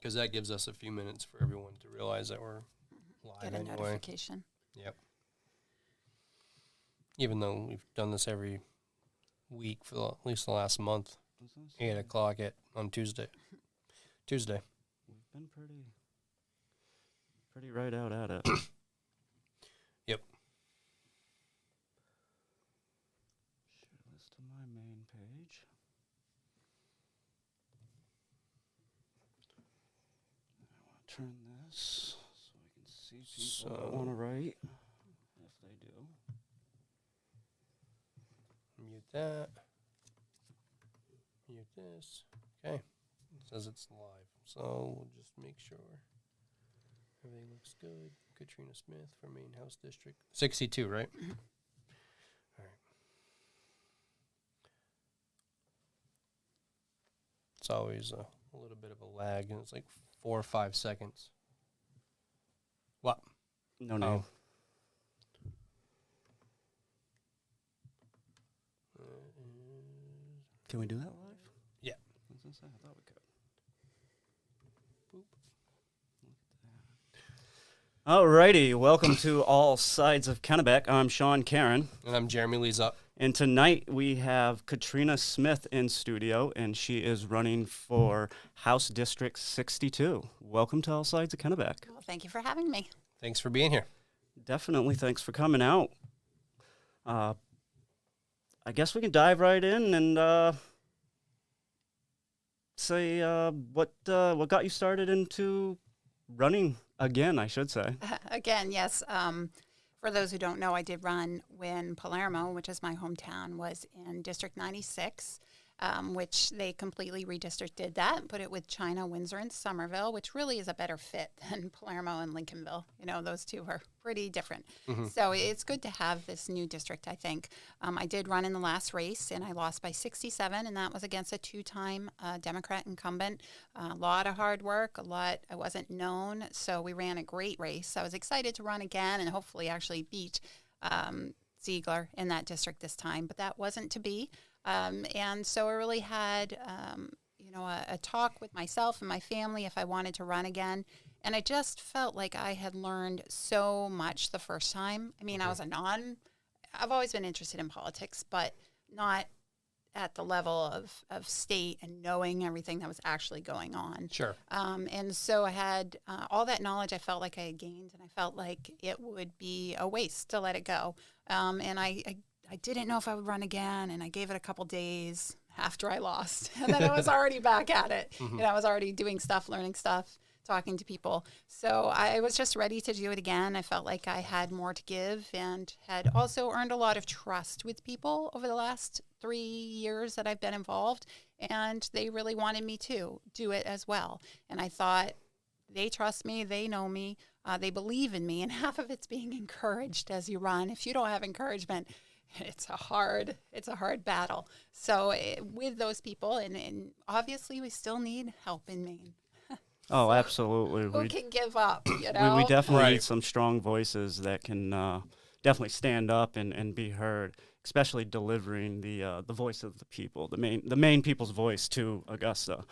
Because that gives us a few minutes for everyone to realize that we're live Get a anyway. notification. Yep. Even though we've done this every week for at least the last month, 8 o'clock on Tuesday. We've been pretty right out at it. Yep. Share this to my main page. I want to turn this so I can see people that want to write, if they do. Mute that. Mute this. Okay. It says it's live. So we'll just make sure everything looks good. Katrina Smith from Maine House District 62, right? Mm-hmm. All right. It's always a little bit of a lag, and it's like 4 or 5 seconds. What? No name. Can we do that live? Yeah. I was gonna say, I thought we could. Boop. Alrighty, welcome to All Sides of Kennebec. I'm Sean Karen. And I'm Jeremy Lee's-Up. And tonight we have Katrina Smith in studio, and she is running for House District 62. Welcome to All Sides of Kennebec. Well, thank you for having me. Thanks for being here. Definitely, thanks for coming out. I guess we can dive right in and say what got you started into running again, I should say. Again, yes. For those who don't know, I did run when Palermo, which is my hometown, was in District 96, which they completely redistricted that and put it with China, Windsor, and Somerville, which really is a better fit than Palermo and Lincolnville. You know, those two are pretty different. Mm-hmm. So it's good to have this new district, I think. I did run in the last race, and I lost by 67, and that was against a 2-time Democrat incumbent. A lot of hard work, I wasn't known, so we ran a great race. I was excited to run again and hopefully actually beat Ziegler in that district this time, but that wasn't to be. And so I really had, a talk with myself and my family if I wanted to run again. And I just felt like I had learned so much the first time. I mean, I've always been interested in politics, but not at the level of state and knowing everything that was actually going on. Sure. And so I had all that knowledge I felt like I had gained, and I felt like it would be a waste to let it go. And I didn't know if I would run again, and I gave it a couple days after I lost. And then I was already back at it. Mm-hmm. And I was already doing stuff, learning stuff, talking to people. So I was just ready to do it again. I felt like I had more to give and had also earned a lot of trust with people over the last 3 years that I've been involved. And they really wanted me to do it as well. And I thought, they trust me, they know me, they believe in me. And half of it's being encouraged as you run. If you don't have encouragement, it's a hard battle. So with those people, and obviously we still need help in Maine. Oh, absolutely. Who can give up, you know? We definitely Right. need some strong voices that can definitely stand up and be heard, especially delivering the voice of the people, the Maine people's voice to Augusta.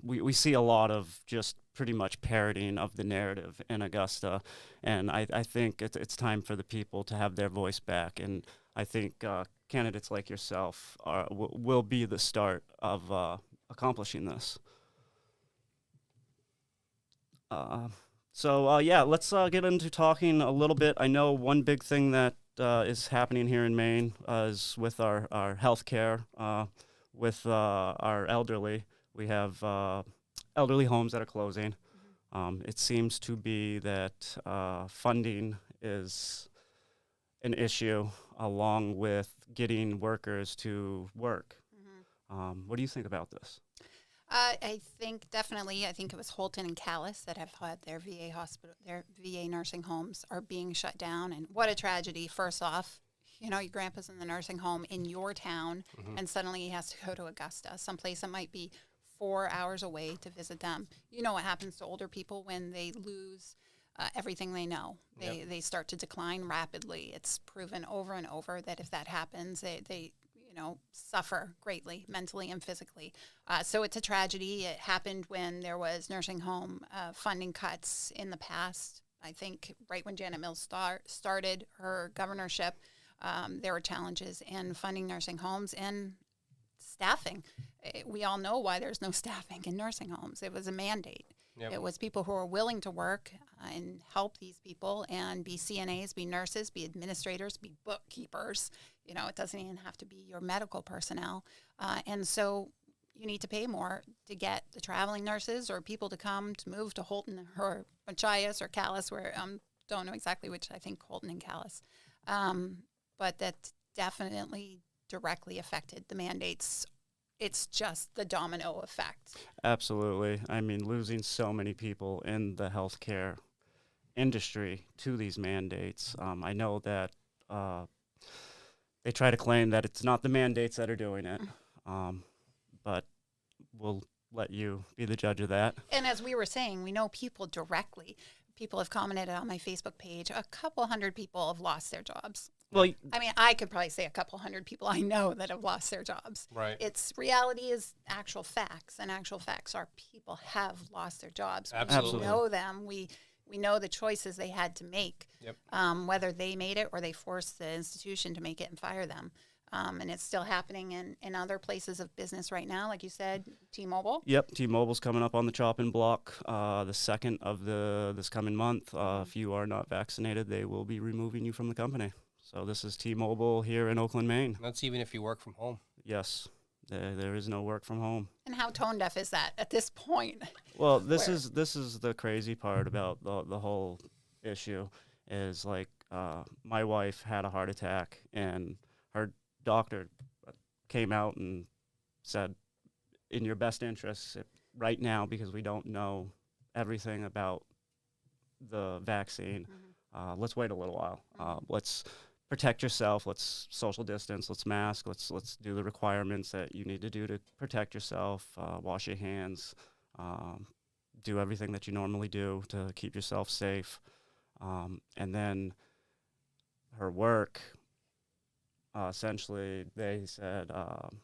We see a lot of just pretty much parroting of the narrative in Augusta, and I think it's time for the people to have their voice back, and I think candidates like yourself will be the start of accomplishing this. So let's get into talking a little bit. I know one big thing that is happening here in Maine is with our health care, with our elderly. We have elderly homes that are closing. It seems to be that funding is an issue, along with getting workers to work. Mm-hmm. What do you think about this? I think definitely. I think it was Holton and Callis that have had their VA hospital, their VA nursing homes are being shut down, and what a tragedy. First off, you know, your grandpa's in the nursing home in your town, Mm-hmm. and suddenly he has to go to Augusta, someplace that might be 4 hours away to visit them. You know what happens to older people when they lose everything they know. They start to decline rapidly. It's proven over and over that if that happens, they suffer greatly mentally and physically. So it's a tragedy. It happened when there was nursing home funding cuts in the past. I think right when Janet Mills started her governorship, there were challenges in funding nursing homes and staffing. We all know why there's no staffing in nursing homes. It was a mandate. Yep. It was people who were willing to work and help these people and be CNAs, be nurses, be administrators, be bookkeepers. It doesn't even have to be your medical personnel. And so you need to pay more to get the traveling nurses or people to come to move to Holton or Machias or Calais, where don't know exactly which, I think Holton and Calais. But that definitely directly affected the mandates. It's just the domino effect. Absolutely. I mean, losing so many people in the healthcare industry to these mandates. I know that they try to claim that it's not the mandates that are doing it, but we'll let you be the judge of that. And as we were saying, we know people directly. People have commented on my Facebook page. A couple hundred people have lost their jobs. Well, I mean, I could probably say a couple hundred people I know that have lost their jobs. Right. It's reality is actual facts, and actual facts are people have lost their jobs. Absolutely. We know them. We know the choices they had to make, yep. Whether they made it or they forced the institution to make it and fire them. And it's still happening in other places of business right now, like you said, T-Mobile. Yep, T-Mobile's coming up on the chopping block the 2nd of this coming month. If you are not vaccinated, they will be removing you from the company. So this is T-Mobile here in Oakland, Maine. That's even if you work from home. Yes, there is no work from home. And how tone deaf is that at this point? Well, this is the crazy part about the whole issue is like my wife had a heart attack and her doctor came out and said, in your best interests right now, because we don't know everything about the vaccine, let's wait a little while. Let's protect yourself. Let's social distance. Let's mask. Let's do the requirements that you need to do to protect yourself. Wash your hands. Do everything that you normally do to keep yourself safe. And then her work, essentially, they said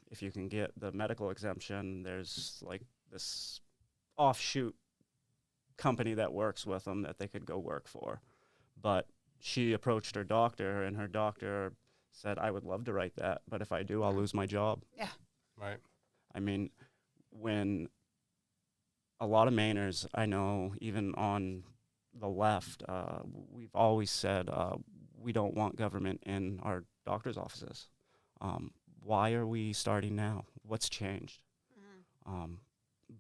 if you can get the medical exemption, there's like this offshoot company that works with them that they could go work for. But she approached her doctor, and her doctor said, I would love to write that, but if I do, I'll lose my job. Yeah. Right. I mean, when a lot of Mainers, I know, even on the left, we've always said we don't want government in our doctor's offices. Why are we starting now? What's changed?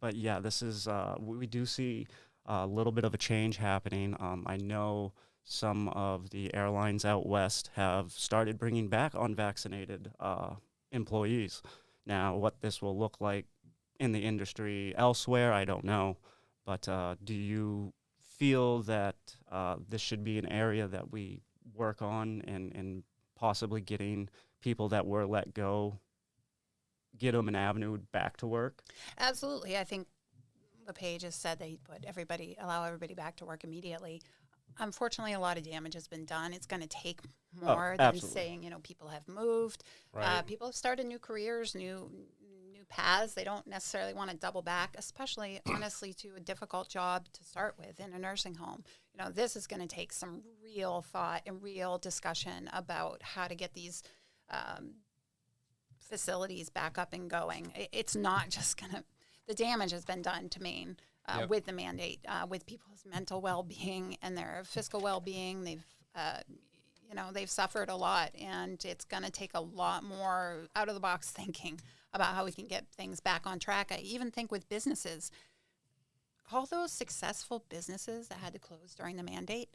But yeah, this is, we do see a little bit of a change happening. I know some of the airlines out west have started bringing back unvaccinated employees. Now, what this will look like in the industry elsewhere, I don't know. But do you feel that this should be an area that we work on and possibly getting people that were let go, get them an avenue back to work? Absolutely. I think the page has said they allow everybody back to work immediately. Unfortunately, a lot of damage has been done. It's going to take more than saying, people have moved. Right. People have started new careers, new paths. They don't necessarily want to double back, especially, honestly, to a difficult job to start with in a nursing home. This is going to take some real thought and real discussion about how to get these facilities back up and going. It's not just going to – the damage has been done to Maine. With the mandate, with people's mental well-being and their fiscal well-being. They've suffered a lot, and it's going to take a lot more out-of-the-box thinking about how we can get things back on track. I even think with businesses, all those successful businesses that had to close during the mandate,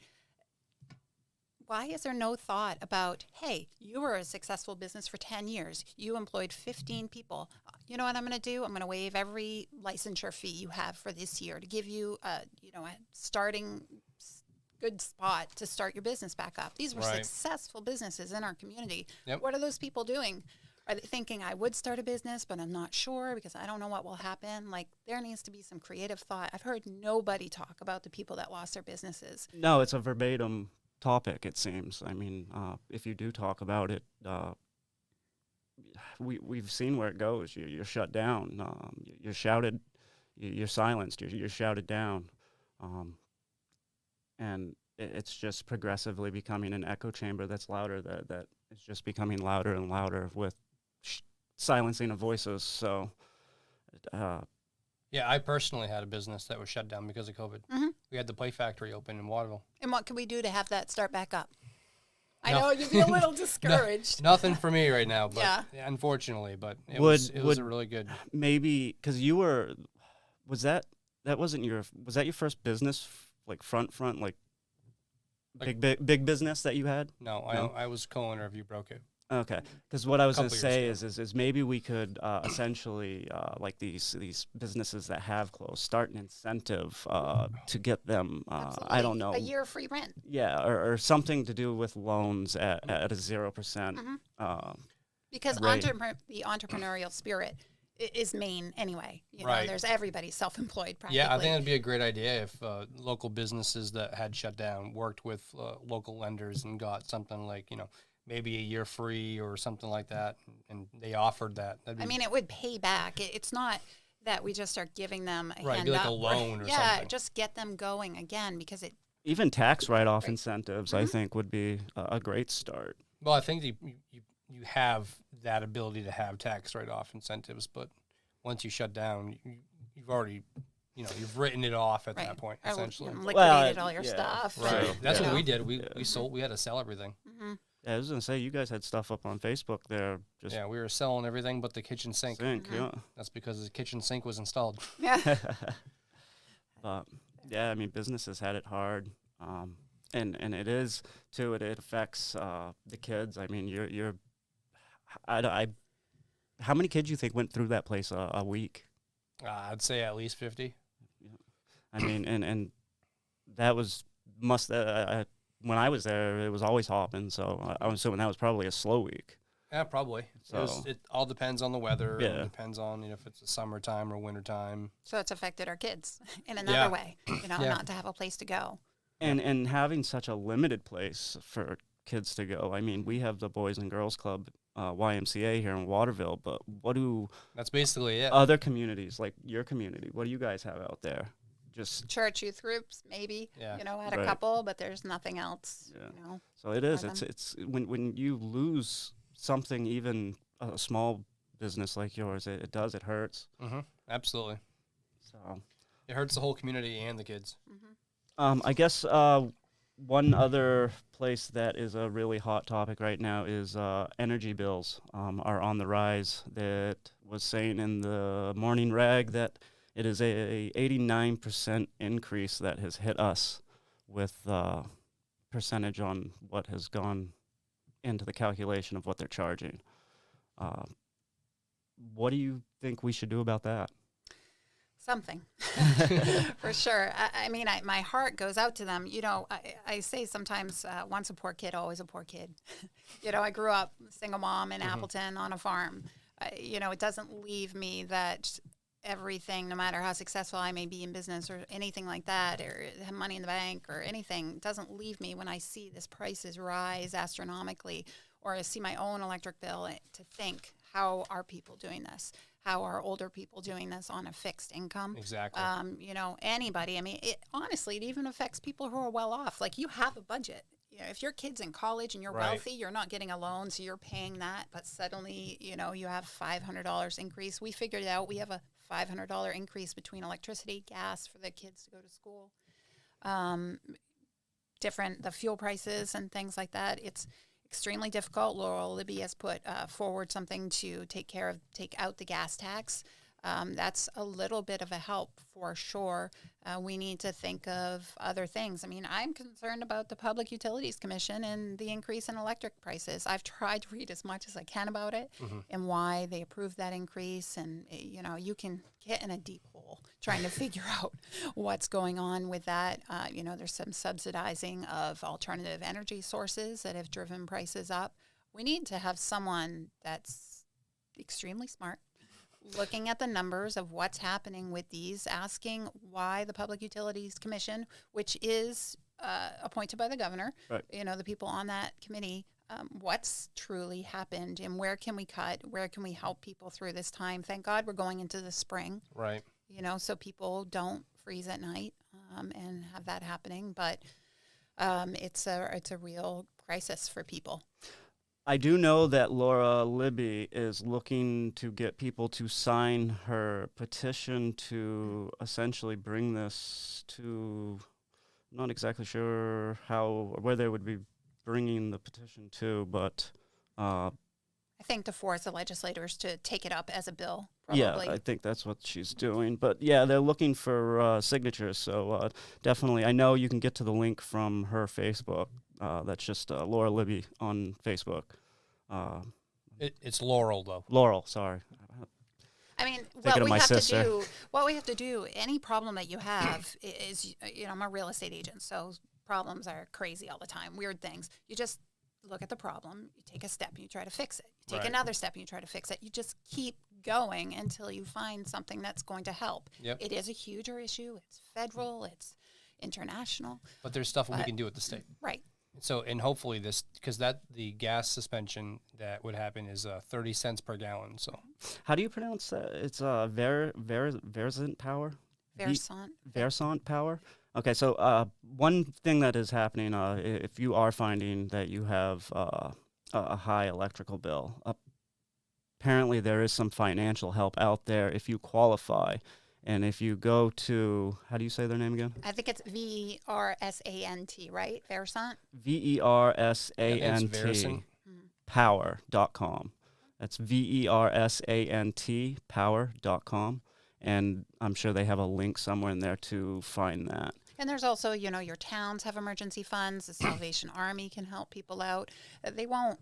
why is there no thought about, hey, you were a successful business for 10 years. You employed 15 people. You know what I'm going to do? I'm going to waive every licensure fee you have for this year to give you a starting good spot to start your business back up. These were successful businesses in our community. Yep. What are those people doing? Are they thinking, I would start a business, but I'm not sure because I don't know what will happen? Like, there needs to be some creative thought. I've heard nobody talk about the people that lost their businesses. No, it's a verbatim topic, it seems. I mean, if you do talk about it, we've seen where it goes. You're shut down. You're shouted. You're silenced. You're shouted down, and it's just progressively becoming an echo chamber that's louder. That is just becoming louder and louder with silencing of voices. So, Yeah, I personally had a business that was shut down because of COVID. Mm-hmm. We had the Play Factory open in Waterville. And what can we do to have that start back up? I No. know you'd be a little discouraged. Nothing for me right now, but Yeah. unfortunately, but it Would- was a really good. maybe because you were, was that wasn't your, was that your first business, like front like Like- big business that you had? No, No? I was co-owner of You Broke It. Okay, because what I was going to Couple years say is maybe we could essentially like these businesses that have closed, start an incentive to get them. I Absolutely. don't know. A year of free rent. Yeah, or something to do with loans at a 0%. Mhm. Because Right. the entrepreneurial spirit is Maine anyway. You know, Right. there's everybody self-employed practically. Yeah, I think it'd be a great idea if local businesses that had shut down worked with local lenders and got something like, maybe a year free or something like that, and they offered that. That'd be, I mean, it would pay back. It's not that we just start giving them a Right, hand be like a up. loan or yeah, something. just get them going again because it. Even tax write-off Right. incentives, I think, would be a great start. well, I think you have that ability to have tax write-off incentives, but once you shut down, you've already, you've written it off at Right. that point, Or, essentially. liquidated all your yeah, stuff. Right. So, That's yeah. what we did. Yeah. We sold. We had to sell everything. Mhm. Yeah, I was going to say, you guys had stuff up on Facebook there. Just Yeah, we were selling everything but the kitchen sink. yeah. That's because the kitchen sink was installed. Yeah. But yeah, I mean, businesses had it hard, and it is too. It affects the kids. I mean, how many kids you think went through that place a week? I'd say at least 50. I mean, and that was when I was there, it was always hopping. So I'm assuming that was probably a slow week. Yeah, probably. So- It all depends on the weather. Yeah. It depends on if it's a summertime or wintertime. So it's affected our kids in another Yeah. way. Yeah. Not to have a place to go. And having such a limited place for kids to go. I mean, we have the Boys and Girls Club, YMCA here in Waterville, but what do That's basically it. other communities, like your community, what do you guys have out there? Just Church youth groups, maybe. Yeah. Had a Right. couple, but there's nothing else. Yeah. So it is. for It's when you lose something, even a small business like yours, it does. It hurts. Mm-hmm. Absolutely. So It hurts the whole community and the kids. I guess one other place that is a really hot topic right now is energy bills are on the rise. That was saying in the morning rag that it is a 89% increase that has hit us with percentage on what has gone into the calculation of what they're charging. What do you think we should do about that? Something, for sure. I mean, my heart goes out to them. I say sometimes, once a poor kid, always a poor kid. I grew up single mom in Appleton on a farm. It doesn't leave me that everything, no matter how successful I may be in business or anything like that, or have money in the bank or anything, doesn't leave me when I see this prices rise astronomically, or I see my own electric bill, to think, how are people doing this? How are older people doing this on a fixed income? Exactly. Anybody. I mean, honestly, it even affects people who are well off. Like, you have a budget. If your kid's in college and you're Right. wealthy, you're not getting a loan, so you're paying that. But suddenly, you have $500 increase. We figured it out. We have a $500 increase between electricity, gas for the kids to go to school, the fuel prices and things like that. It's extremely difficult. Laurel Libby has put forward something to take out the gas tax. That's a little bit of a help for sure. We need to think of other things. I mean, I'm concerned about the Public Utilities Commission and the increase in electric prices. I've tried to read as much as I can about it and why they approved that increase. And, you can get in a deep hole trying to figure out what's going on with that. There's some subsidizing of alternative energy sources that have driven prices up. We need to have someone that's extremely smart, looking at the numbers of what's happening with these, asking why the Public Utilities Commission, which is appointed by the governor, Right. the people on that committee, what's truly happened and where can we cut, where can we help people through this time. Thank God we're going into the spring, Right. So people don't freeze at night and have that happening. But it's a real crisis for people. I do know that Laura Libby is looking to get people to sign her petition to essentially bring this to, I'm not exactly sure how or where they would be bringing the petition to, but I think to force the legislators to take it up as a bill, yeah, probably. I think that's what she's doing. But yeah, they're looking for signatures. So definitely, I know you can get to the link from her Facebook. That's just Laura Libby on Facebook. It's Laurel, though. Laurel, sorry. I mean, Thinking of my sister. what we have to do, any problem that you have is, I'm a real estate agent, so problems are crazy all the time, weird things. You just look at the problem, you take a step and you try to fix it. You take Right. another step and you try to fix it. You just keep going until you find something that's going to help. Yep. It is a huger issue. It's federal, it's international. But there's stuff we But- can do at the state. Right. So, and hopefully because the gas suspension that would happen is 30 cents per gallon. So, How do you pronounce that? It's Versant Power? Versant. Versant Power? Okay, so one thing that is happening, if you are finding that you have a high electrical bill, apparently there is some financial help out there if you qualify. And if you go to, how do you say their name again? I think it's VERSANT, right? Versant? VERSANT Versant. power.com. That's VERSANT power.com. And I'm sure they have a link somewhere in there to find that. And there's also, your towns have emergency funds. The Salvation Army can help people out. They won't,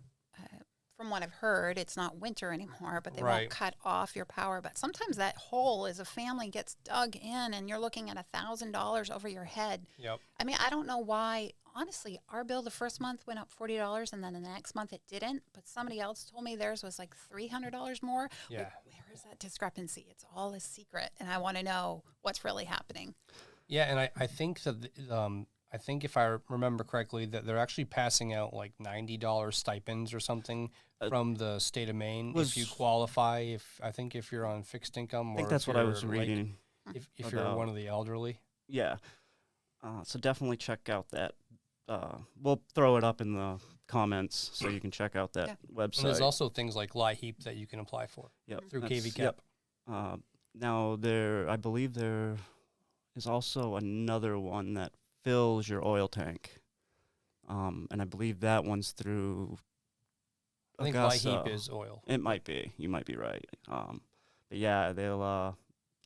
from what I've heard, it's not winter anymore, but they Right. won't cut off your power. But sometimes that hole as a family gets dug in and you're looking at $1,000 over your head. Yep. I mean, I don't know why. Honestly, our bill the first month went up $40 and then the next month it didn't. But somebody else told me theirs was like $300 more. Yeah. Like, where is that discrepancy? It's all a secret. And I want to know what's really happening. Yeah, and I think that I think if I remember correctly that they're actually passing out like $90 stipends or something from the state of Maine if you qualify. If you're on fixed income, I think or that's if what I you're, was reading. If you're about. one of the elderly. Yeah. So definitely check out that. We'll throw it up in the comments so you can check out that website. And there's also things like LIHEAP that you can apply for through KVCAP. Yep. Now I believe there is also another one that fills your oil tank, and I believe that one's through. I think Augusta. LIHEAP is oil. It might be. You might be right. But yeah, they'll.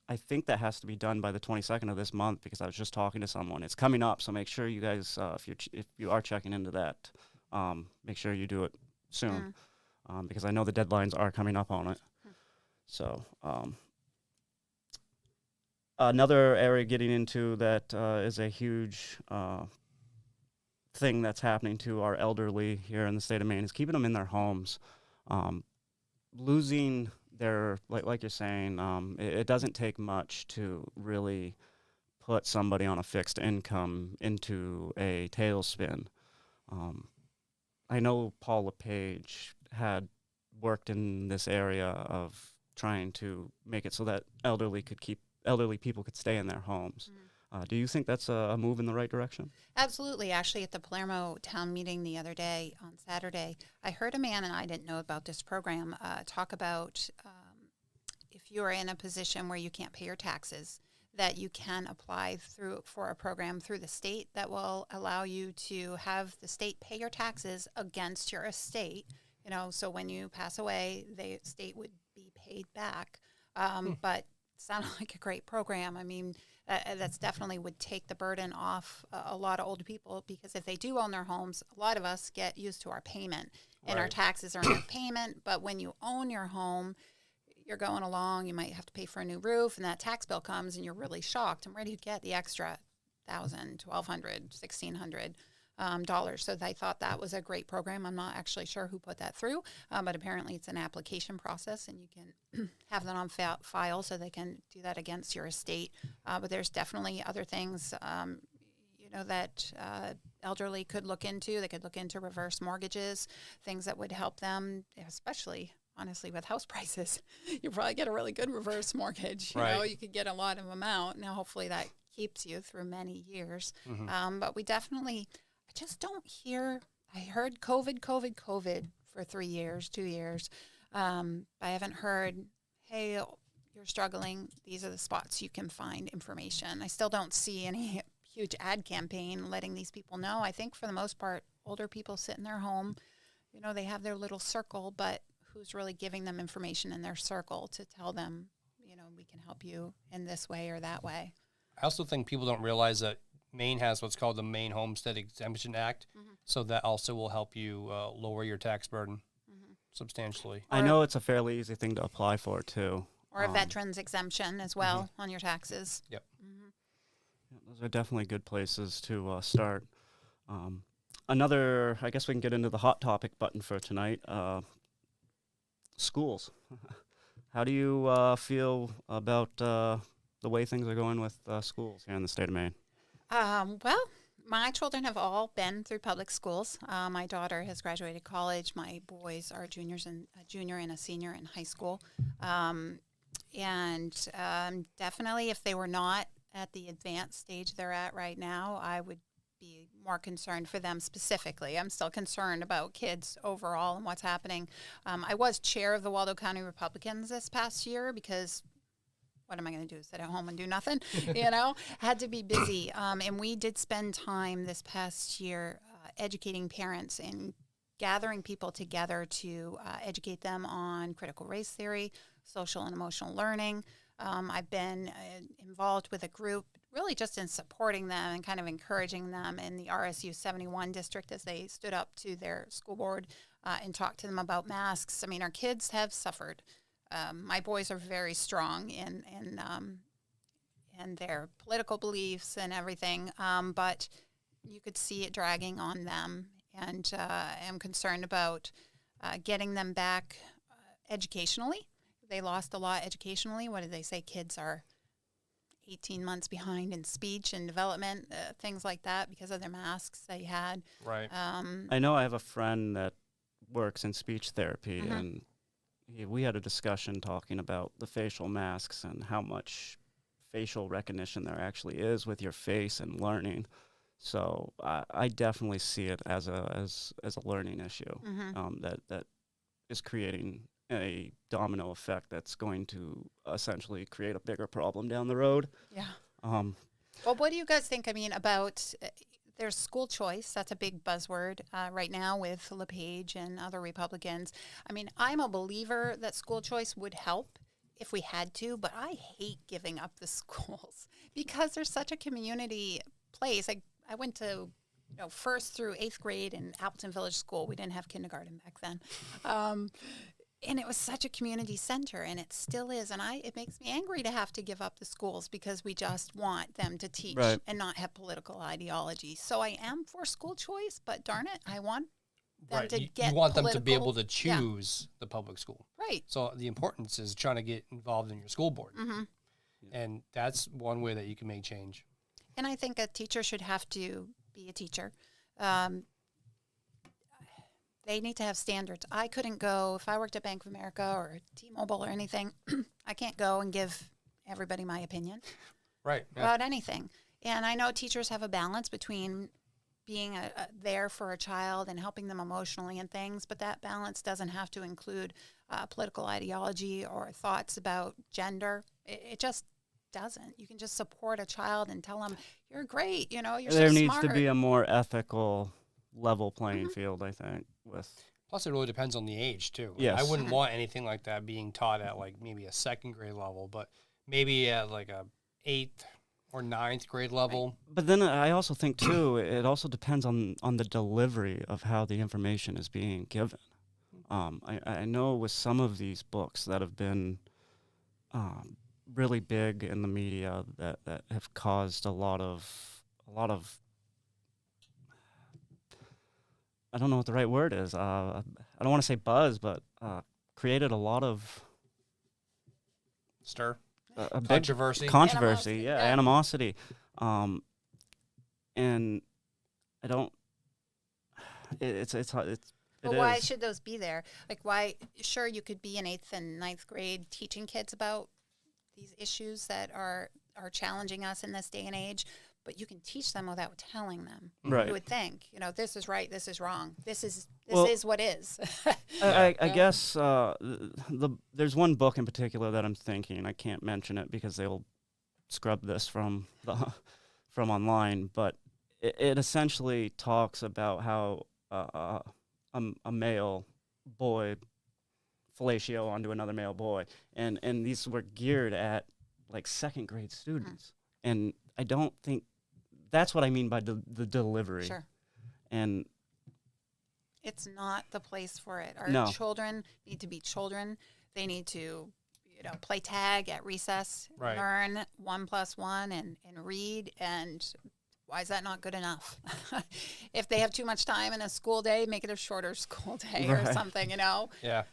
I think that has to be done by the 22nd of this month because I was just talking to someone. It's coming up, so make sure you guys, if you are checking into that, make sure you do it soon, because I know the deadlines are coming up on it. So another area getting into that is a huge thing that's happening to our elderly here in the state of Maine is keeping them in their homes. Losing their, like you're saying, it doesn't take much to really put somebody on a fixed income into a tailspin. I know Paul LePage had worked in this area of trying to make it so that elderly people could stay in their homes. Do you think that's a move in the right direction? Absolutely. Actually, at the Palermo town meeting the other day on Saturday, I heard a man, and I didn't know about this program, talk about if you are in a position where you can't pay your taxes, that you can apply for a program through the state that will allow you to have the state pay your taxes against your estate. So when you pass away, the state would be paid back. But it sounded like a great program. I mean, that's definitely would take the burden off a lot of older people, because if they do own their homes, a lot of us get used to our payment and our Right. taxes are in our payment. But when you own your home, you're going along, you might have to pay for a new roof, and that tax bill comes and you're really shocked. And where do you get the extra $1,000, $1,200, $1,600 So they thought that was a great program. I'm not actually sure who put that through, but apparently it's an application process, and you can have that on file so they can do that against your estate. But there's definitely other things, that elderly could look into. They could look into reverse mortgages, things that would help them, especially, honestly, with house prices. You probably get a really good reverse mortgage. You know, you could get a lot of amount. Now, hopefully that keeps you through many years. But we definitely, I just don't hear, I heard COVID for 3 years, 2 years. I haven't heard, hey, you're struggling. These are the spots you can find information. I still don't see any huge ad campaign letting these people know. I think for the most part, older people sit in their home. You know, they have their little circle, but who's really giving them information in their circle to tell them, you know, we can help you in this way or that way. I also think people don't realize that Maine has what's called the Maine Homestead Exemption Act, so that also will help you lower your tax burden substantially. I know it's a fairly easy thing to apply for, too. Or a veteran's exemption as well on your taxes. Yep. Yeah, those are definitely good places to start. Another, I guess we can get into the hot topic button for tonight, schools. How do you feel about the way things are going with schools here in the state of Maine? Well, my children have all been through public schools. My daughter has graduated college. My boys are a junior and a senior in high school. Definitely, if they were not at the advanced stage they're at right now, I would be more concerned for them specifically. I'm still concerned about kids overall and what's happening. I was chair of the Waldo County Republicans this past year because what am I going to do? Sit at home and do nothing? You know, had to be busy. And we did spend time this past year educating parents and gathering people together to educate them on critical race theory, social and emotional learning. I've been involved with a group really just in supporting them and kind of encouraging them in the RSU 71 district as they stood up to their school board and talked to them about masks. I mean, our kids have suffered. My boys are very strong in their political beliefs and everything, but you could see it dragging on them, and I'm concerned about getting them back educationally. They lost a lot educationally. What did they say? Kids are 18 months behind in speech and development, things like that, because of their masks they had. Right. I know I have a friend that works in speech therapy, and we had a discussion talking about the facial masks and how much facial recognition there actually is with your face and learning. So I definitely see it as a learning issue that is creating a domino effect that's going to essentially create a bigger problem down the road. Yeah. Well, what do you guys think? I mean, about there's school choice. That's a big buzzword right now with LePage and other Republicans. I mean, I'm a believer that school choice would help if we had to, but I hate giving up the schools because there's such a community place. I went to first through 8th grade in Appleton Village School. We didn't have kindergarten back then. And it was such a community center, and it still is. And it makes me angry to have to give up the schools because we just want them to teach and not have political ideology. So I am for school choice, but darn it, I want them to get you want them to be able to choose the public school. Right. So the importance is trying to get involved in your school board. And that's one way that you can make change. And I think a teacher should have to be a teacher. They need to have standards. I couldn't go, if I worked at Bank of America or T-Mobile or anything, I can't go and give everybody my opinion about anything. And I know teachers have a balance between being there for a child and helping them emotionally and things, but that balance doesn't have to include political ideology or thoughts about gender. It just doesn't. You can just support a child and tell them, you're great, you're so smart. There needs to be a more ethical level playing field, I think. Plus, it really depends on the age, too. Yes. I wouldn't want anything like that being taught at, maybe a 2nd grade level, but maybe at, a 8th or 9th grade level. But then I also think, too, it also depends on the delivery of how the information is being given. I know with some of these books that have been really big in the media that have caused a lot of I don't know what the right word is. I don't want to say buzz, but created a lot of stir, a big controversy, animosity. And I don't. It's hard. But why should those be there? Like, why? Sure, you could be in 8th and 9th grade teaching kids about these issues that are challenging us in this day and age, but you can teach them without telling them. Right. You would think, this is right, this is wrong, this is what is. I guess there's one book in particular that I'm thinking. I can't mention it because they'll scrub this from online, but it essentially talks about how a male boy fellatio onto another male boy, and these were geared at like 2nd grade students, and I don't think that's what I mean by the delivery. Sure. And it's not the place for it. Our children need to be children. They need to, play tag at recess, right. Learn 1 + 1 and read. And why is that not good enough? If they have too much time in a school day, make it a shorter school day or something, Yeah.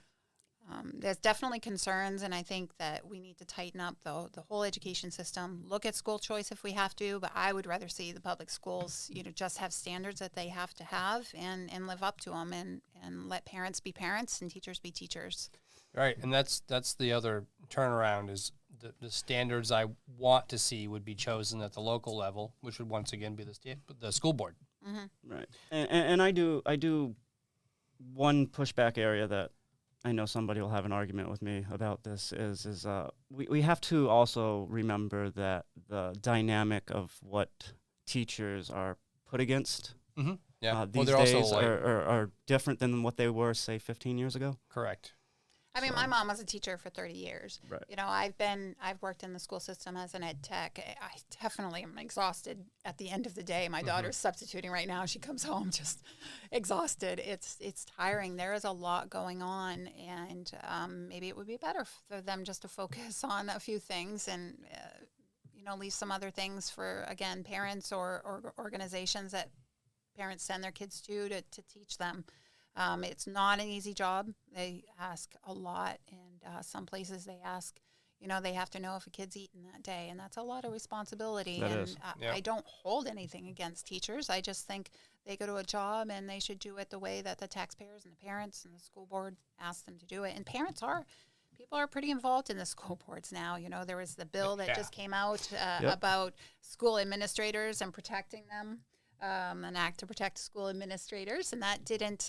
There's definitely concerns, and I think that we need to tighten up the whole education system. Look at school choice if we have to, but I would rather see the public schools, just have standards that they have to have and live up to them, and let parents be parents and teachers be teachers. Right, and that's the other turnaround is the standards I want to see would be chosen at the local level, which would once again be the school board. Mm-hmm. Right, and I do one pushback area that I know somebody will have an argument with me about this is we have to also remember that the dynamic of what teachers are put against Yeah, these days are different than what they were, say, 15 years ago. Correct. I mean, my mom was a teacher for 30 years. Right. I've worked in the school system as an ed tech. I definitely am exhausted at the end of the day. My daughter's substituting right now. She comes home just exhausted. It's tiring. There is a lot going on, and maybe it would be better for them just to focus on a few things and leave some other things for, again, parents or organizations that parents send their kids to teach them. It's not an easy job. They ask a lot, and some places they ask, they have to know if a kid's eaten that day, and that's a lot of responsibility. That and is. I don't hold anything against teachers. I just think they go to a job and they should do it the way that the taxpayers and the parents and the school board ask them to do it. And people are pretty involved in the school boards now. There was the bill that just came out about school administrators and protecting them. An act to protect school administrators, and that didn't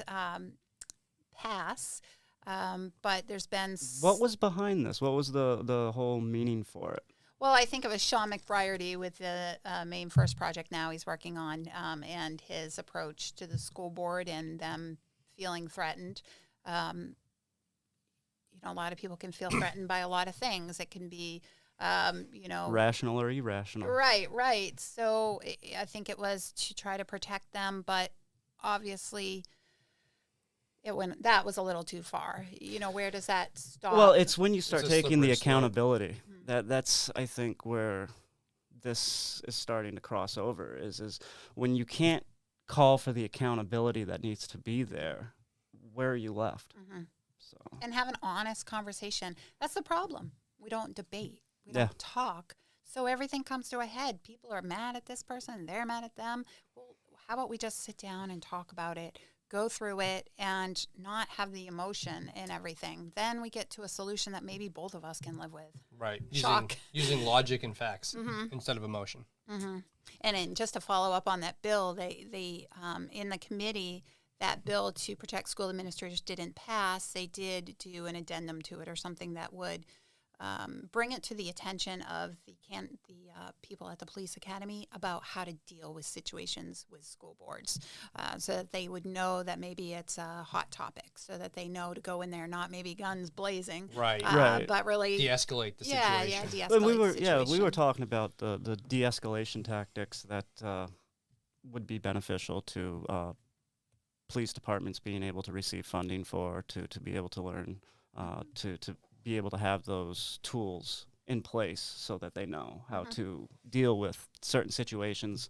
pass. But there's been... What was behind this? What was the whole meaning for it? Well, I think it was Sean McBriarty with the Maine First project now he's working on, and his approach to the school board and them feeling threatened. A lot of people can feel threatened by a lot of things. It can be... rational or irrational. Right. So I think it was to try to protect them, but obviously that was a little too far. Where does that stop? Well, it's when you start taking the accountability. Mm-hmm. That's I think where this is starting to cross over is when you can't call for the accountability that needs to be there. Where are you left? Mm-hmm. So and have an honest conversation. That's the problem. We don't debate. We don't talk. So everything comes to a head. People are mad at this person. They're mad at them. Well, how about we just sit down and talk about it, go through it, and not have the emotion and everything. Then we get to a solution that maybe both of us can live with. Right. Shock. Using logic and facts instead of emotion. Mm-hmm. And then just to follow up on that bill, they in the committee, that bill to protect school administrators didn't pass. They did do an addendum to it or something that would bring it to the attention of the people at the police academy about how to deal with situations with school boards, so that they would know that maybe it's a hot topic, so that they know to go in there, not maybe guns blazing, right, but really de-escalate the situation. De-escalate we were talking about the de-escalation tactics that would be beneficial to police departments being able to receive funding to be able to learn to be able to have those tools in place so that they know how to deal with certain situations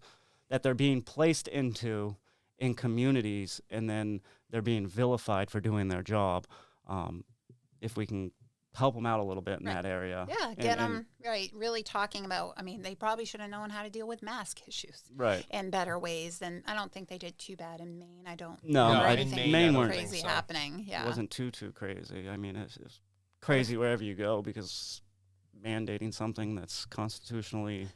that they're being placed into in communities, and then they're being vilified for doing their job. If we can help them out a little bit in Right. that area. Yeah, And- get and- them right. Really talking about. I mean, they probably should have known how to deal with mask issues Right. in better ways. And I don't think they did too bad in Maine. I don't No, remember I- anything in Maine weren't- crazy so. happening. Yeah, It wasn't too crazy. I mean, it's crazy wherever you go because mandating something that's constitutionally,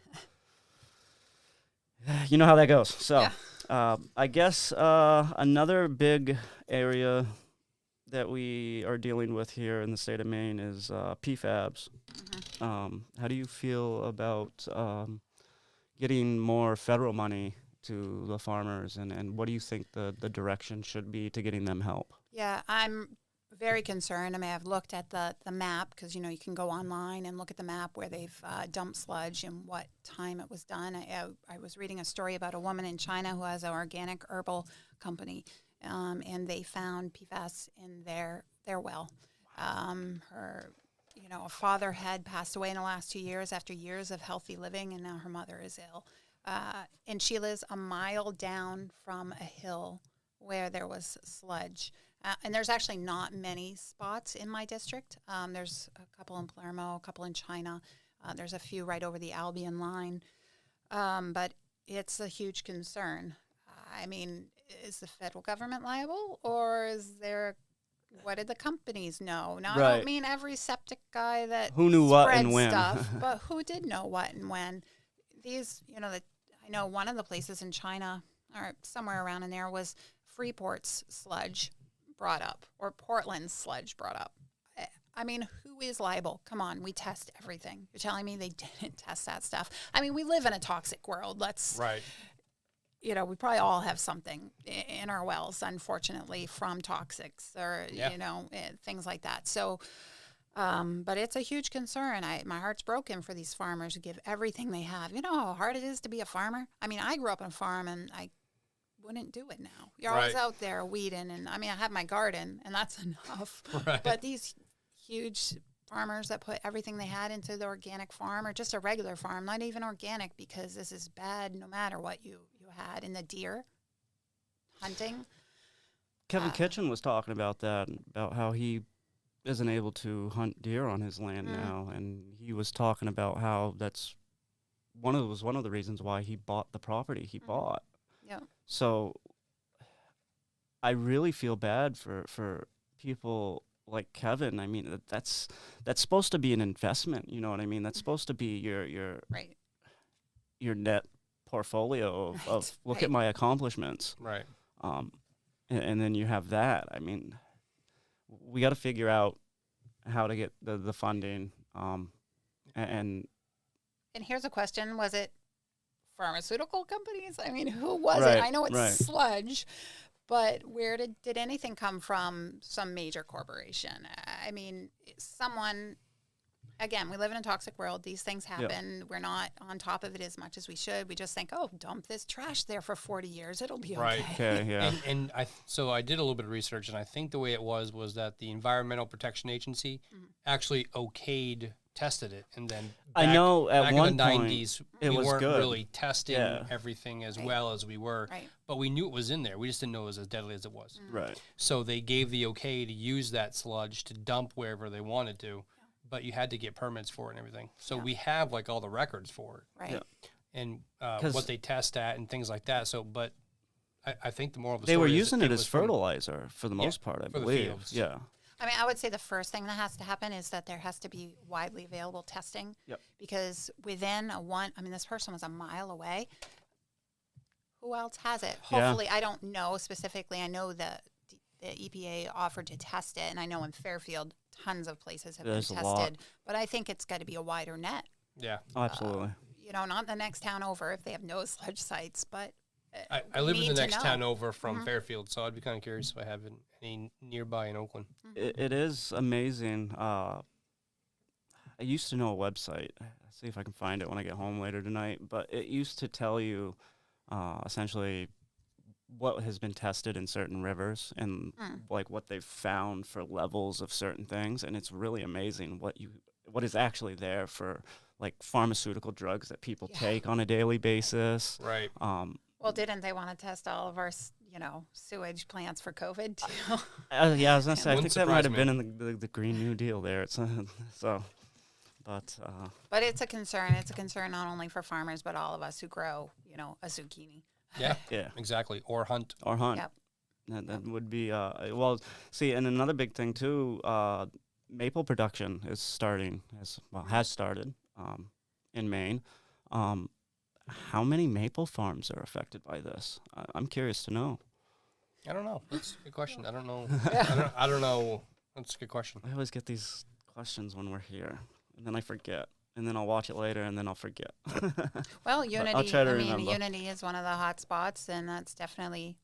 you know how that goes. So, I guess another big area that we are dealing with here in the state of Maine is PFABs. How do you feel about getting more federal money to the farmers, and what do you think the direction should be to getting them help? Yeah, I'm very concerned. I mean, I've looked at the map because, you know, you can go online and look at the map where they've dumped sludge and what time it was done. I was reading a story about a woman in China who has an organic herbal company, and they found PFAS in their well. Her, you know, a father had passed away in the last 2 years after years of healthy living, and now her mother is ill. And she lives a mile down from a hill where there was sludge. And there's actually not many spots in my district. There's a couple in Palermo, a couple in China. There's a few right over the Albion line. But it's a huge concern. I mean, is the federal government liable, or is there? What did the companies know? Now, I Right. don't mean every septic guy that Who knew what spread and when. stuff, but who did know what and when. These, you know, I know one of the places in China or somewhere around in there was Freeport's sludge brought up, or Portland's sludge brought up. I mean, who is liable? Come on, we test everything. You're telling me they didn't test that stuff? I mean, we live in a toxic world. Right. You know, we probably all have something in our wells, unfortunately, from toxics or, Yeah. you know, things like that. So, but it's a huge concern. My heart's broken for these farmers who give everything they have. You know how hard it is to be a farmer? I mean, I grew up on a farm and I wouldn't do it now. You're always Right. out there weeding, and I mean, I have my garden, and that's enough. Right. But these huge farmers that put everything they had into the organic farm, or just a regular farm, not even organic, because this is bad no matter what you had in the deer hunting. Kevin Kitchen was talking about that, about how he isn't able to hunt deer on his land now, and he was talking about how that's one of the reasons why he bought the property he bought. Yeah. So I really feel bad for people like Kevin. I mean, that's supposed to be an investment. You know what I mean? That's supposed to be your Right. your net portfolio of look right. at my accomplishments. Right. And then you have that. I mean, we got to figure out how to get the funding. And And here's a question: was it pharmaceutical companies? I mean, who was Right, it? I know it's right. sludge, but where did anything come from? Some major corporation? I mean, someone. Again, we live in a toxic world. These things happen. We're not on top of it as much as we should. We just think, oh, dump this trash there for 40 years. It'll be Right. okay. okay, yeah, And so I did a little bit of research, and I think the way it was that the Environmental Protection Agency actually tested it, and then I know at back one in the point 90s it we was weren't good. really testing Yeah. everything as Right. well as we were, Right. but we knew it was in there. We just didn't know it was as deadly as it was. right. So they gave the okay to use that sludge to dump wherever they wanted to, but you had to get permits for it and everything. So we have like all the records for it Right. Yeah. and 'Cause- what they test at and things like that. So, but I think the moral of the They story were is using it was as from- fertilizer for the most part, I for the believe. fields. Yeah. I mean, I would say the first thing that has to happen is that there has to be widely available testing. Yep. Because within this person was a mile away. Who else has it? Yeah. Hopefully, I don't know specifically. I know the EPA offered to test it, and I know in Fairfield, tons of places have There's been a lot. tested. But I think it's got to be a wider net. Yeah. Absolutely. You know, not the next town over if they have no sludge sites, but I live in need the to next know. town over from Fairfield, so I'd be kind of curious if I have any nearby in Oakland. It is amazing. I used to know a website. I'll see if I can find it when I get home later tonight. But it used to tell you essentially what has been tested in certain rivers and like what they've found for levels of certain things. And it's really amazing what is actually there for like pharmaceutical drugs that people take on a daily basis. Right. well, didn't they want to test all of our, sewage plants for COVID too. Yeah, I was gonna say, I Wouldn't think that might surprise have me. been in the Green New Deal there. It's so, but But it's a concern. It's a concern not only for farmers, but all of us who grow, a zucchini. Yeah, yeah, exactly. Or hunt. or hunt. Yep. That would be well. See, and another big thing too. Maple production is has started in Maine. How many maple farms are affected by this? I'm curious to know. I don't know. That's a good question. I don't know. Yeah. I don't know. That's a good question. I always get these questions when we're here, and then I forget, and then I'll watch it later, and then I'll forget. Well, I'll Unity. try to I mean, remember. Unity is one of the hot spots, and that's definitely,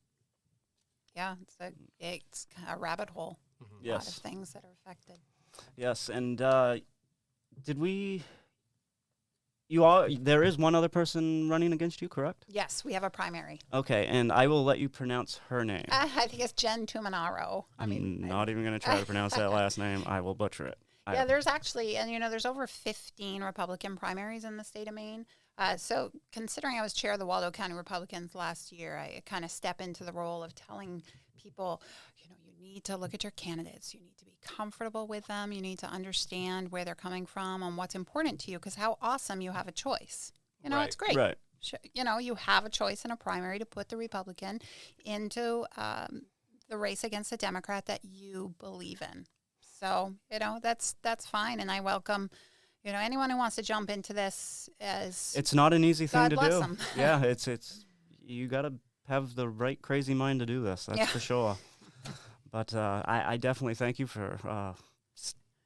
it's a rabbit hole. A lot of Yes, things that are affected. yes, and did we? There is one other person running against you, correct? Yes, we have a primary. Okay, and I will let you pronounce her name. I think it's Jen Tumanaro. I'm not even going to try to pronounce that last name. I will butcher it. Yeah, there's actually, and there's over 15 Republican primaries in the state of Maine. So considering I was chair of the Waldo County Republicans last year, I kind of step into the role of telling people, you need to look at your candidates. You need to be comfortable with them. You need to understand where they're coming from and what's important to you, because how awesome you have a choice. Right. It's great. Right. You have a choice in a primary to put the Republican into the race against a Democrat that you believe in. So, that's fine. And I welcome, anyone who wants to jump into this as It's not an easy thing God to bless do. 'em. Yeah, it's you got to have the right crazy mind to do this. That's Yeah. for sure. But I definitely thank you for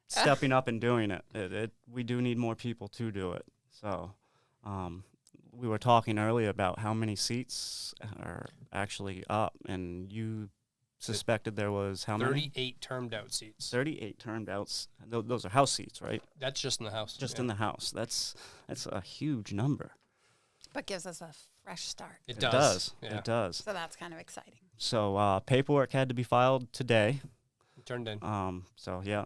stepping up and doing it. We do need more people to do it. So we were talking earlier about how many seats are actually up, and you suspected there was how many? 38 termed out seats. 38 turned outs. Those are house seats, right? That's just in the House. Just in the house. That's a huge number. but gives us a fresh start. It It does. does. Yeah. It does. So that's kind of exciting. So paperwork had to be filed today. Turned in. So yeah.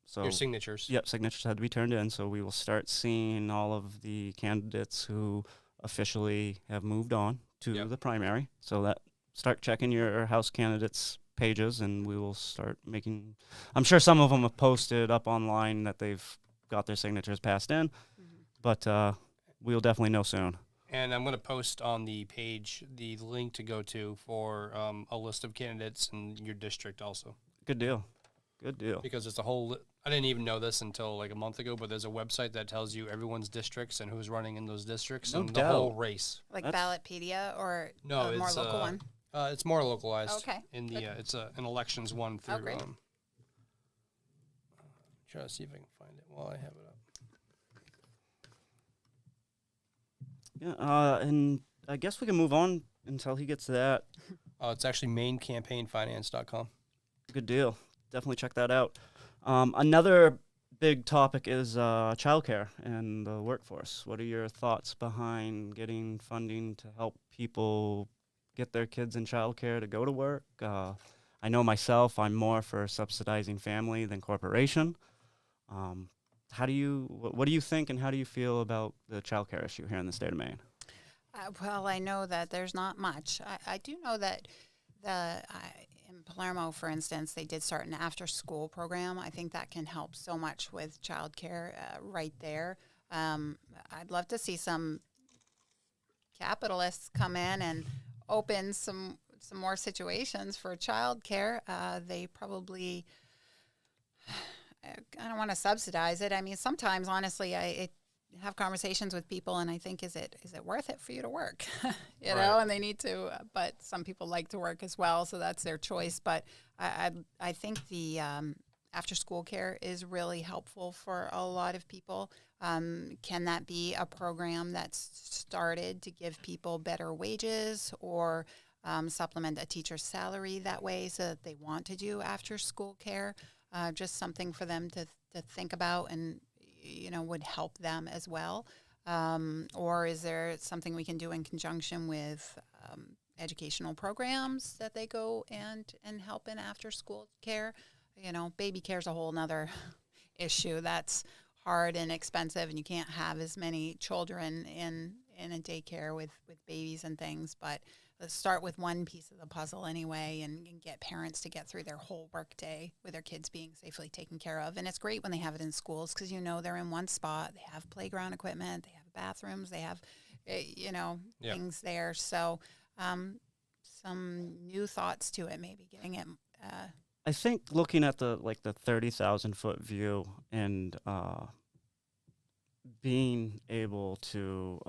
So Your signatures. yep, signatures had to be turned in. So we will start seeing all of the candidates who officially have moved on to Yep. the primary. So that start checking your House candidates pages, and we will start making. I'm sure some of them have posted up online that they've got their signatures passed in, but we'll definitely know soon. And I'm going to post on the page the link to go to for a list of candidates in your district also. Good deal. Good deal. Because it's a whole, I didn't even know this until like a month ago, but there's a website that tells you everyone's districts and who's running in those districts No and doubt. the whole race. Like That's- Ballotpedia or No, a more it's local one? It's more localized. Okay, In the good. it's an elections one through. great. Try to see if I can find it while I have it up. Yeah. And I guess we can move on until he gets to that. It's actually maincampaignfinance.com. Good deal. Definitely check that out. Another big topic is childcare and the workforce. What are your thoughts behind getting funding to help people get their kids in childcare to go to work? I know myself, I'm more for subsidizing family than corporation. What do you think, and how do you feel about the childcare issue here in the state of Maine? Well, I know that there's not much. I do know that in Palermo, for instance, they did start an after-school program. I think that can help so much with childcare right there. I'd love to see some capitalists come in and open some more situations for childcare. They probably, I don't want to subsidize it. I mean, sometimes, honestly, I have conversations with people and I think, is it worth it for you to work? you know, Right. and they need to, but some people like to work as well, so that's their choice. But I think the after school care is really helpful for a lot of people. Can that be a program that's started to give people better wages or supplement a teacher's salary that way so that they want to do after school care? Just something for them to think about and would help them as well. Or is there something we can do in conjunction with educational programs that they go and help in after school care? Baby care is a whole nother issue. That's hard and expensive, and you can't have as many children in in a daycare with babies and things, but let's start with one piece of the puzzle anyway and get parents to get through their whole work day with their kids being safely taken care of. And it's great when they have it in schools because, they're in one spot. They have playground equipment. They have bathrooms. They have, things there. So some new thoughts to it, maybe getting it. I think looking at the 30,000-foot view and being able to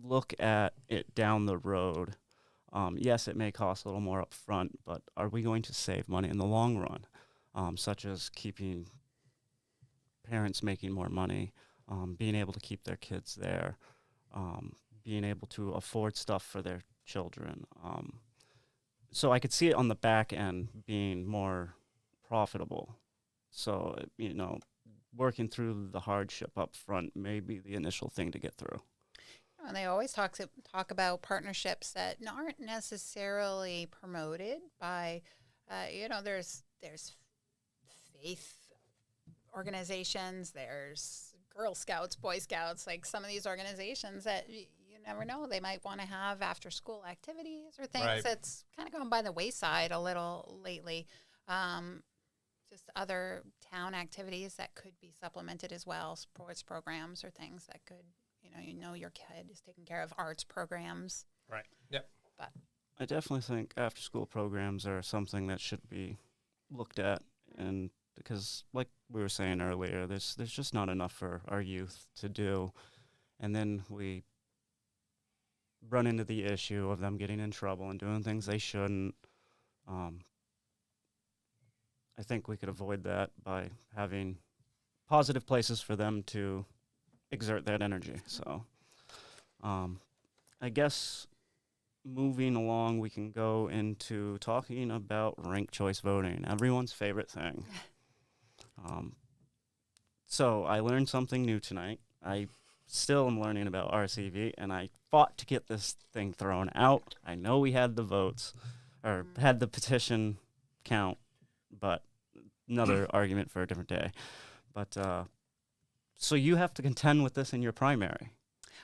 look at it down the road, yes, it may cost a little more up front, but are we going to save money in the long run, such as keeping parents making more money, being able to keep their kids there, being able to afford stuff for their children. So I could see it on the back end being more profitable. So, working through the hardship up front may be the initial thing to get through. And they always talk about partnerships that aren't necessarily promoted by, there's faith organizations, there's Girl Scouts, Boy Scouts, like some of these organizations that you never know. They might want to have after school activities or things. Right. That's kind of gone by the wayside a little lately. Just other town activities that could be supplemented as well, sports programs or things that could, your kid is taken care of, arts programs. Right. Yep. But I definitely think after-school programs are something that should be looked at, and because, like we were saying earlier, there's just not enough for our youth to do, and then we run into the issue of them getting in trouble and doing things they shouldn't. I think we could avoid that by having positive places for them to exert that energy. So I guess moving along, we can go into talking about ranked choice voting, everyone's favorite thing. So I learned something new tonight. I still am learning about RCV, and I fought to get this thing thrown out. I know we had the votes, or had the petition count, but another argument for a different day. But so you have to contend with this in your primary.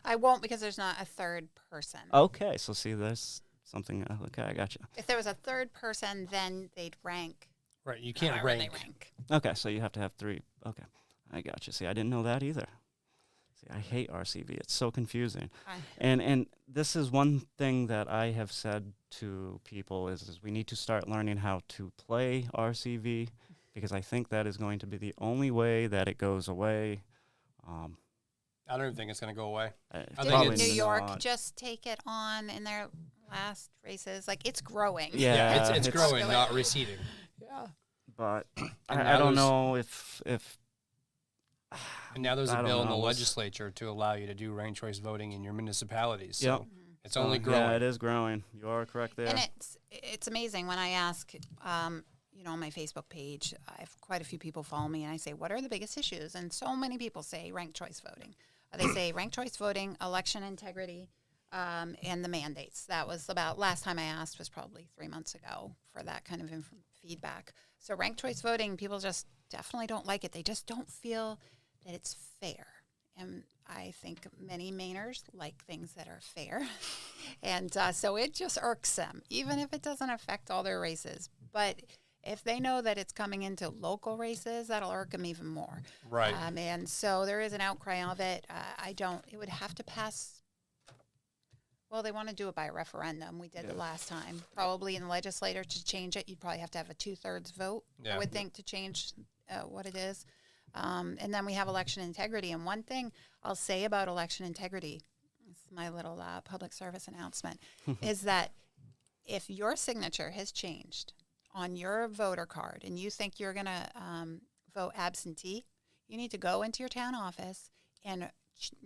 I won't, because there's not a third person. Okay, so see, there's something. Okay, I got you. If there was a third person, then they'd rank. Right. You can't however rank. they rank. Okay, so you have to have three. Okay, I got you. See, I didn't know that either. See, I hate RCV. It's so confusing. And this is one thing that I have said to people is we need to start learning how to play RCV, because I think that is going to be the only way that it goes away. I don't even think it's going to go away. Didn't New York just take it on in their last races? Like, it's growing. Yeah, it's growing, not receding. Yeah. But And I don't know if and now there's I a don't bill in the know. legislature to allow you to do ranked choice voting in your municipalities. So it's only Yeah, growing. it is growing. You are correct there. And it's amazing when I ask, on my Facebook page, I have quite a few people follow me, and I say, what are the biggest issues? And so many people say ranked choice voting. They say ranked choice voting, election integrity, and the mandates. That was about, last time I asked was probably 3 months ago for that kind of feedback. So ranked choice voting, people just definitely don't like it. They just don't feel that it's fair. And I think many Mainers like things that are fair. And so it just irks them, even if it doesn't affect all their races. But if they know that it's coming into local races, that'll irk them even more. Right. And so there is an outcry of it. It would have to pass. Well, they want to do it by a referendum. We did it last time. Probably in the legislature to change it, you'd probably have to have a 2/3 vote, I would think, to change what it is. And then we have election integrity. And one thing I'll say about election integrity, this is my little public service announcement, is that if your signature has changed on your voter card and you think you're going to vote absentee, you need to go into your town office and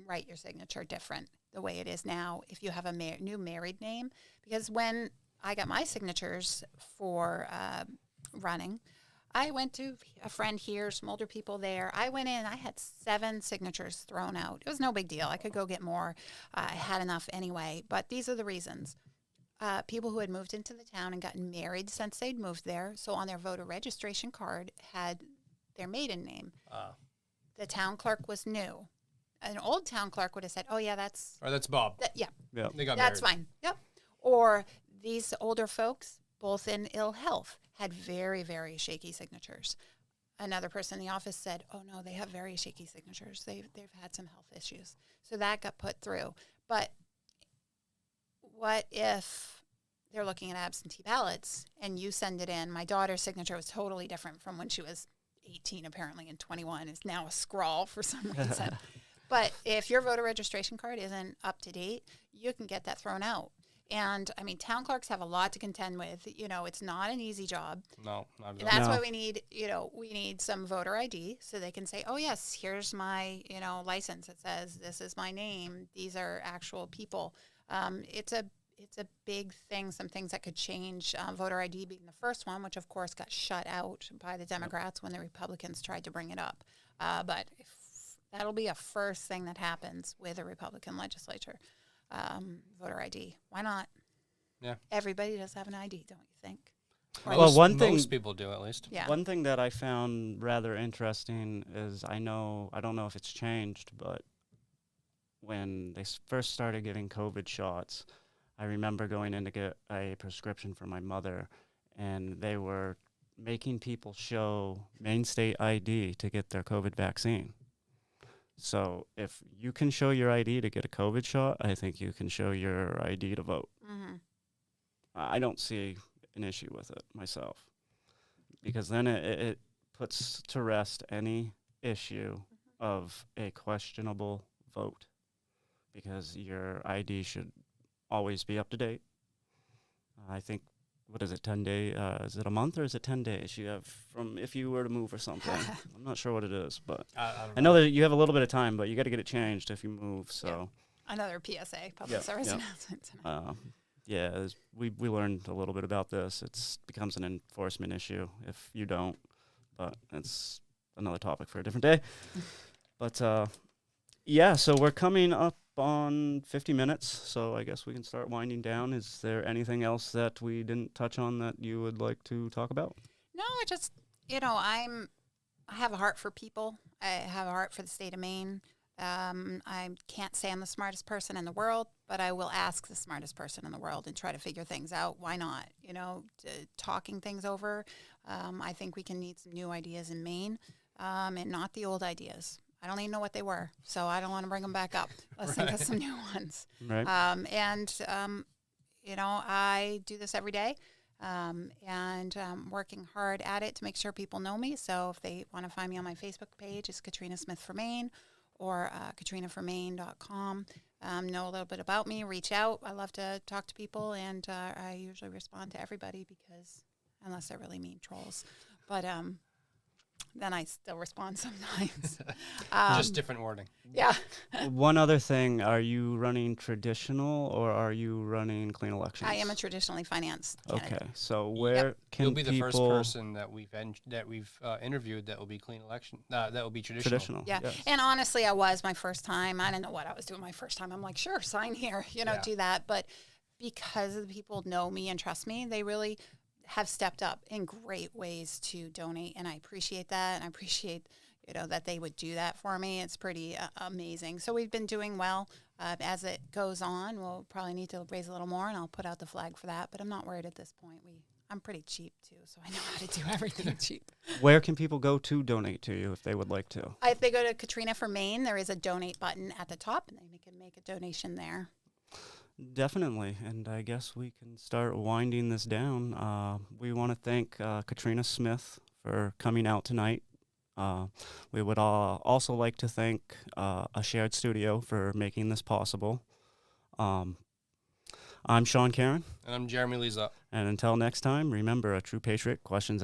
write your signature different the way it is now if you have a new married name. Because when I got my signatures for running, I went to a friend here, some older people there. I went in, I had 7 signatures thrown out. It was no big deal. I could go get more. I had enough anyway. But these are the reasons. People who had moved into the town and gotten married since they'd moved there, so on their voter registration card had their maiden name. The town clerk was new. an old town clerk would have said, "Oh yeah, that's Or that's Bob. yeah, Yeah. They got that's married. fine." Yep. Or these older folks, both in ill health, had very, very shaky signatures. Another person in the office said, "Oh no, they have very shaky signatures. They've had some health issues." So that got put through. But what if they're looking at absentee ballots and you send it in? My daughter's signature was totally different from when she was 18 apparently, and 21 is now a scrawl for some reason. But if your voter registration card isn't up to date, you can get that thrown out. And I mean, town clerks have a lot to contend with. You know, it's not an easy job. No, not And at all. that's No. why we need, we need some voter ID so they can say, "Oh yes, here's my, license. It says this is my name. These are actual people." It's a big thing. Some things that could change. Voter ID being the first one, which of course got shut out by the Democrats when the Republicans tried to bring it up. But that'll be a first thing that happens with a Republican legislature. Voter ID. Why not? Yeah. Everybody does have an ID, don't you think? Well, one thing- most people do at least. Yeah. One thing that I found rather interesting is I don't know if it's changed, but when they first started giving COVID shots, I remember going in to get a prescription for my mother, and they were making people show Maine State ID to get their COVID vaccine. So if you can show your ID to get a COVID shot, I think you can show your ID to vote. Mm-hmm. I don't see an issue with it myself, because then it puts to rest any issue of a questionable vote, because your ID should always be up to date. I think, what is it, 10 days? Is it a month or is it 10 days you have from if you were to move or something? I'm not sure what it is, but I I know that you have a little bit of time, but you got to get it changed if you move. So, Another PSA, public service yeah. announcement tonight. we learned a little bit about this. It becomes an enforcement issue if you don't, but it's another topic for a different day. But so we're coming up on 50 minutes, so I guess we can start winding down. Is there anything else that we didn't touch on that you would like to talk about? No, I just, I have a heart for people. I have a heart for the state of Maine. I can't say I'm the smartest person in the world, but I will ask the smartest person in the world and try to figure things out. Why not? Talking things over. I think we can need some new ideas in Maine, and not the old ideas. I don't even know what they were, so I don't want to bring them back up. Let's think of some new ones. Right. I do this every day. And working hard at it to make sure people know me. So if they want to find me on my Facebook page, it's Katrina Smith for Maine, or katrinaformaine.com. Know a little bit about me, reach out. I love to talk to people, and I usually respond to everybody, because unless they're really mean trolls. But then I still respond sometimes. just different wording. Yeah. One other thing, are you running traditional or are you running clean elections? I am a traditionally financed candidate. Okay, so where can You'll be the people... first person that we've interviewed that will be clean election. That will be traditional. Traditional. Yeah. Yes. And honestly, I was my first time. I didn't know what I was doing my first time. I'm like, sure, sign here, Yeah. do that. But because the people know me and trust me, they really have stepped up in great ways to donate. And I appreciate that. And I appreciate, that they would do that for me. It's pretty amazing. So we've been doing well. As it goes on, we'll probably need to raise a little more, and I'll put out the flag for that. But I'm not worried at this point. I'm pretty cheap, too, so I know how to do everything cheap. Where can people go to donate to you if they would like to? If they go to Katrina for Maine, there is a donate button at the top, and they can make a donation there. Definitely, and I guess we can start winding this down. We want to thank Katrina Smith for coming out tonight. We would also like to thank A Shared Studio for making this possible. I'm Sean Caron. And I'm Jeremy Leza. And until next time, remember, a true patriot questions